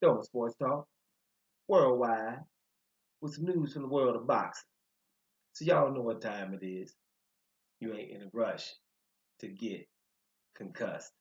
Throwing sports talk worldwide with some news from the world of boxing. So y'all know what time it is. You ain't in a rush to get concussed.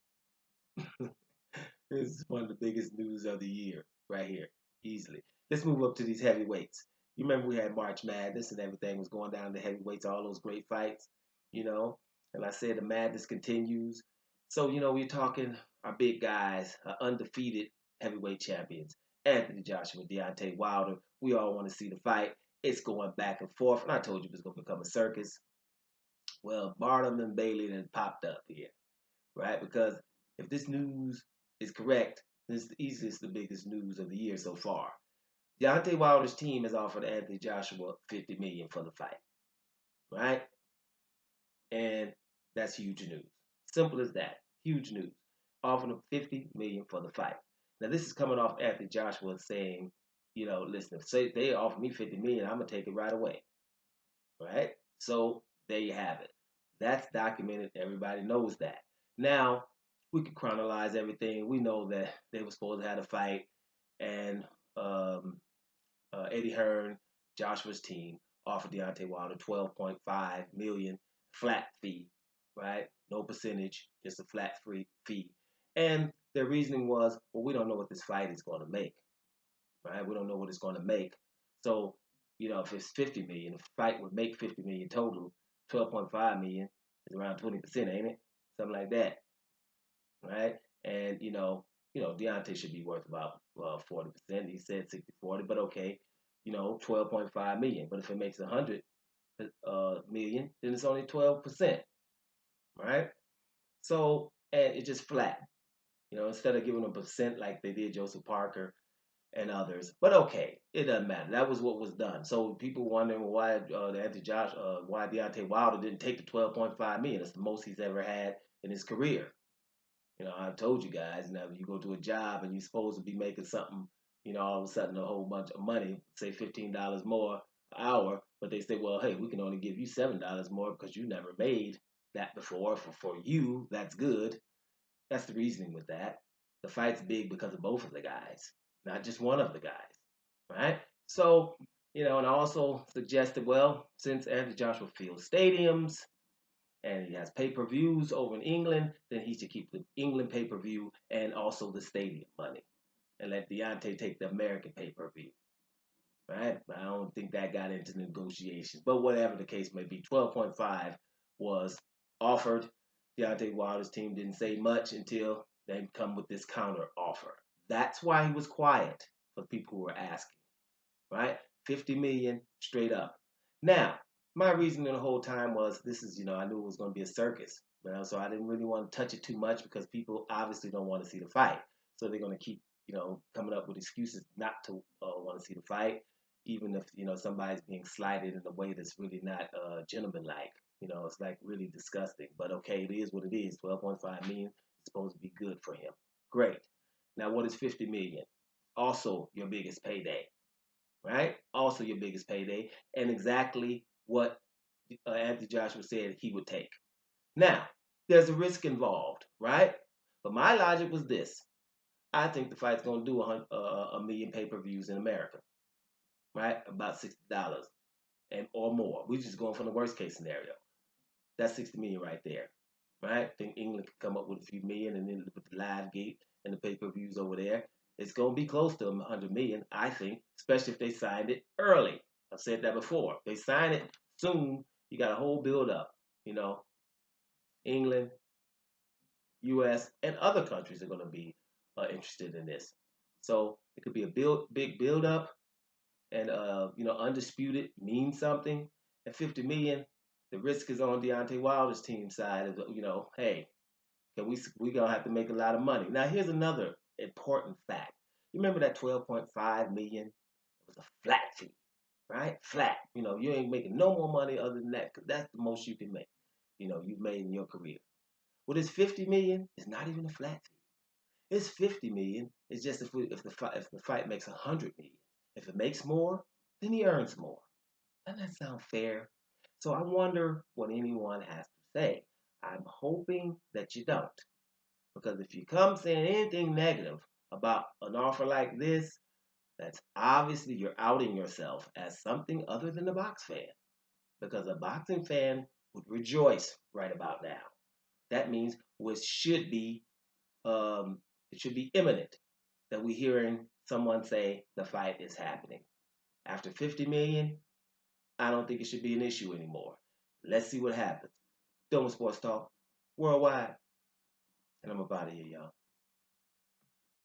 This is one of the biggest news of the year right here, easily. Let's move up to these heavyweights. You remember we had March Madness and everything was going down to heavyweights, all those great fights, you know. And I said the madness continues. So, we're talking our big guys, our undefeated heavyweight champions. Anthony Joshua, Deontay Wilder. We all want to see the fight. It's going back and forth. And I told you it was going to become a circus. Well, Barnum and Bailey then popped up here, right? Because if this news is correct, this is the easiest, the biggest news of the year so far. Deontay Wilder's team has offered Anthony Joshua $50 million for the fight, right? And that's huge news. Simple as that. Huge news. Offering him $50 million for the fight. Now this is coming off Anthony Joshua saying, listen, if say they offer me $50 million, I'm gonna take it right away, right? So there you have it. That's documented. Everybody knows that. Now we can chronologize everything. We know that they were supposed to have a fight, and Eddie Hearn, Joshua's team, offered Deontay Wilder 12.5 million flat fee, right? No percentage, just a flat free fee. And their reasoning was, well, we don't know what this fight is going to make, right? We don't know what it's going to make. So, if it's 50 million, the fight would make 50 million total. 12.5 million is around 20%, ain't it? Something like that, right? And Deontay should be worth about 40%. He said 60-40, but okay, 12.5 million. But if it makes 100 million, then it's only 12%, right? So, and it's just flat. Instead of giving them a percent like they did Joseph Parker and others. But okay, it doesn't matter. That was what was done. So people wondering why why Deontay Wilder didn't take the 12.5 million. It's the most he's ever had in his career. I've told you guys, now if you go to a job and you're supposed to be making something, all of a sudden a whole bunch of money, say $15 more an hour, but they say, well, hey, we can only give you $7 more because you never made that before. For you, that's good. That's the reasoning with that. The fight's big because of both of the guys, not just one of the guys, right? So, and I also suggested, well, since Anthony Joshua Field stadiums, and he has pay-per-views over in England, then he should keep the England pay-per-view and also the stadium money, and let Deontay take the American pay-per-view, right? But I don't think that got into negotiations. But whatever the case may be, 12.5 was offered. Deontay Wilder's team didn't say much until they come with this counter offer. That's why he was quiet for people who were asking, right? 50 million straight up. Now, my reasoning the whole time was this is, I knew it was going to be a circus, so I didn't really want to touch it too much because people obviously don't want to see the fight. So they're going to keep, coming up with excuses not to want to see the fight, even if, somebody's being slighted in a way that's really not gentlemanlike. It's like really disgusting. But okay, it is what it is. 12.5 million is supposed to be good for him. Great. Now, what is 50 million? Also, your biggest payday, right? Also, your biggest payday, and exactly what Anthony Joshua said he would take. Now, there's a risk involved, right? But my logic was this: I think the fight's going to do a million pay-per-views in America, right? About $60 and or more. We're just going from the worst case scenario. That's 60 million right there, right? I think England could come up with a few million, and then with the live gate and the pay-per-views over there, it's going to be close to 100 million, I think, especially if they signed it early. I've said that before. If they sign it soon, you got a whole build up. England, U.S., and other countries are going to be interested in this. So it could be a big build up, and undisputed means something. At 50 million, the risk is on Deontay Wilder's team side. Hey, we gonna have to make a lot of money. Now here's another important fact. You remember that 12.5 million? It was a flat fee, right? Flat. You ain't making no more money other than that, because that's the most you can make. You've made in your career. Well, this 50 million is not even a flat fee. It's 50 million. It's just if the fight makes 100 million. If it makes more, then he earns more. Doesn't that sound fair? So I wonder what anyone has to say. I'm hoping that you don't. Because if you come saying anything negative about an offer like this, that's obviously you're outing yourself as something other than a box fan. Because a boxing fan would rejoice right about now. That means um, it should be imminent that we're hearing someone say the fight is happening. After 50 million, I don't think it should be an issue anymore. Let's see what happens. Doma Sports Talk, worldwide, and I'm about to here, y'all.